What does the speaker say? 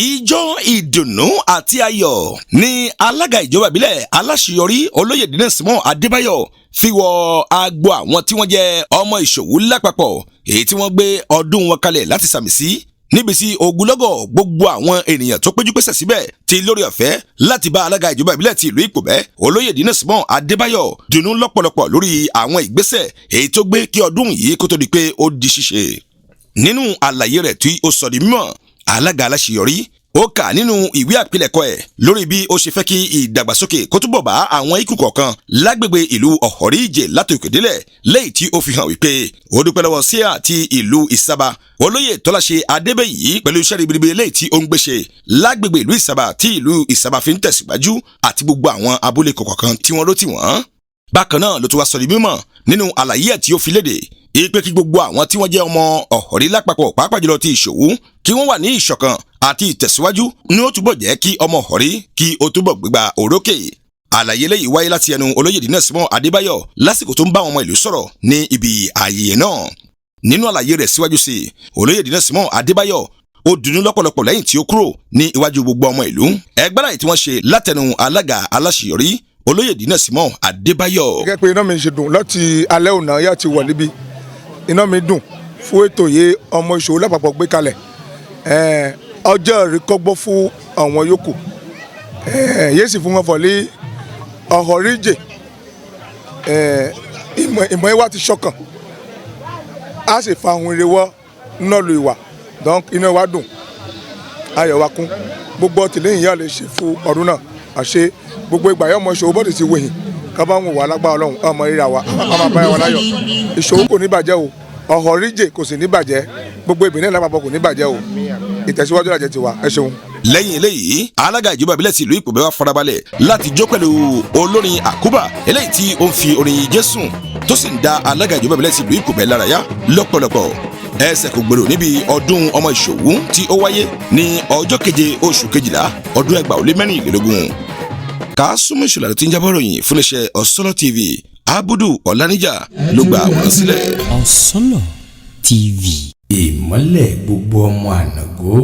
Ìjọ ìdùnnú àti ayọ̀ ní alága ìjọba ìbílẹ̀ aláṣeyọrí olóyè Dínà Simon Adébáyọ̀ fi wọ agbo àwọn tí wọ́n jẹ́ ọmọ ìṣòwò lápapọ̀ èyí tí wọ́n gbé ọdún wọn kalẹ̀ láti sàmì sí níbi tí ogunlọ́gọ̀ gbogbo àwọn ènìyàn tó péjú pésẹ̀ síbẹ̀ ti lórí ọ̀fẹ́ láti bá alága ìjọba ìbílẹ̀ ti ìlú Ìpòbẹ́ olóyè Dínà Simon Adébáyọ̀ dùnnú lọ́pọ̀lọpọ̀ lórí àwọn ìgbésẹ̀ èyí tó gbé kí ọdún yìí kó tó di pé ó di ṣíṣe. Nínú àlàyé rẹ̀ tí ó sọ di mímọ̀, alága aláṣeyọrí ó kà nínú ìwé àpilẹ̀kọ ẹ̀ lórí bí ó ṣe fẹ́ kí ìdàgbàsókè kó túbọ̀ bá àwọn ikú kọ̀ọ̀kan lágbègbè ìlú Ọ̀họ̀rí-Ìjè látòkèdélẹ̀ lẹ́yìn tí ó fi hàn wípé ó dúpẹ́ lọ́wọ́ síà ti ìlú Ìsàbà olóyè Tọ́láṣe Adébẹ́yì pẹ̀lú iṣẹ́ ribiribi lẹ́yìn tí ó ń gbéṣe lágbègbè ìlú Ìsàbà tí ìlú Ìsàbà fi ń tẹ̀síwájú àti gbogbo àwọn abúlé kọ̀ọ̀kan tí wọ́n ló tì wọ́n. Bákan náà ló tún wá sọ di mímọ̀ nínú àlàyé ẹ̀ tí ó fi léde ìpè kí gbogbo àwọn tí wọ́n jẹ́ ọmọ Ọ̀họ̀rí lápapọ̀ pàápàá jùlọ ti Ìṣòwú kí wọ́n wà ní ìṣọ̀kan àti ìtẹ̀síwájú ní ó túbọ̀ jẹ́ kí ọmọ Ọ̀họ̀rí kí ó túbọ̀ gbégbá orókè. Àlàyé lẹ́yìn wáyé láti ẹnu olóyè Dínà Simon Adébáyọ̀ lásìkò tó ń bá ọmọ ìlú sọ̀rọ̀ ní ibi ayẹyẹ náà. Nínú àlàyé rẹ̀ síwájú sí i, olóyè Dínà Simon Adébáyọ̀ ó dùnnú lọ́pọ̀lọpọ̀ lẹ́yìn tí ó kúrò ní iwájú gbogbo ọmọ ìlú. Ẹgbẹ́ra tí wọ́n ṣe látẹnu alága aláṣeyọrí olóyè Dínà Simon Adébáyọ̀. Gẹ́gẹ́ pé iná mi ṣe dùn láti alẹ́ òná yá ti wọ̀ níbi iná mi dùn fún ètò yìí ọmọ ìṣòwò lápapọ̀ gbé kalẹ̀ ọjọ́ ìrékọ́gbọ́ fún àwọn yòókù yéé sì fún wọn fọ̀ lé Ọ̀họ̀rí-Ìjè ìmọ̀ ìwà ti ṣọ̀kan a sì fa ohun ire wọ́ náà lu ìwà donc iná wa dùn ayọ̀ wa kún gbogbo ọtìlẹ́yìn yà lè ṣe fún ọdún náà àṣẹ gbogbo ìgbà yọ ọmọ ìṣòwò bọ́dì ti wòyìn kábà ń wò wá lágbára Ọlọ́run ọmọ rírà wa ọmọ àbáyọ wa láyọ̀ ìṣòwò kò ní bàjẹ́ o Ọ̀họ̀rí-Ìjè kò sì ní bàjẹ́ gbogbo ìbílẹ̀ lápapọ̀ kò ní bàjẹ́ o ìtẹ̀síwájú làjẹ́ tiwa ẹ ṣeun. Lẹ́yìn eléyìí alága ìjọba ìbílẹ̀ ti ìlú Ìpòbẹ́ wá farabalẹ̀ láti jó pẹ̀lú olórin àkúbà eléyìí tí ó ń fi orin Jésù tó sì ń da alága ìjọba ìbílẹ̀ ti ìlú Ìpòbẹ́ lárayá lọ́pọ̀lọpọ̀. Ẹsẹ̀ kò gbèrò níbi ọdún ọmọ Ìṣòwú tí ó wáyé ní ọjọ́ 7 oṣù kejìlá ọdún 2024. Kásùmù Ìṣọ̀lá tí ń jábọ̀ ròyìn fún iṣẹ́ Ọ̀sọ́lọ̀ TV Abudu Ọláníjà ló gba àwòrán sílẹ̀. Ọ̀sọ́lọ̀ TV, ìmọ́lẹ̀ gbogbo ọmọ Ànàgó.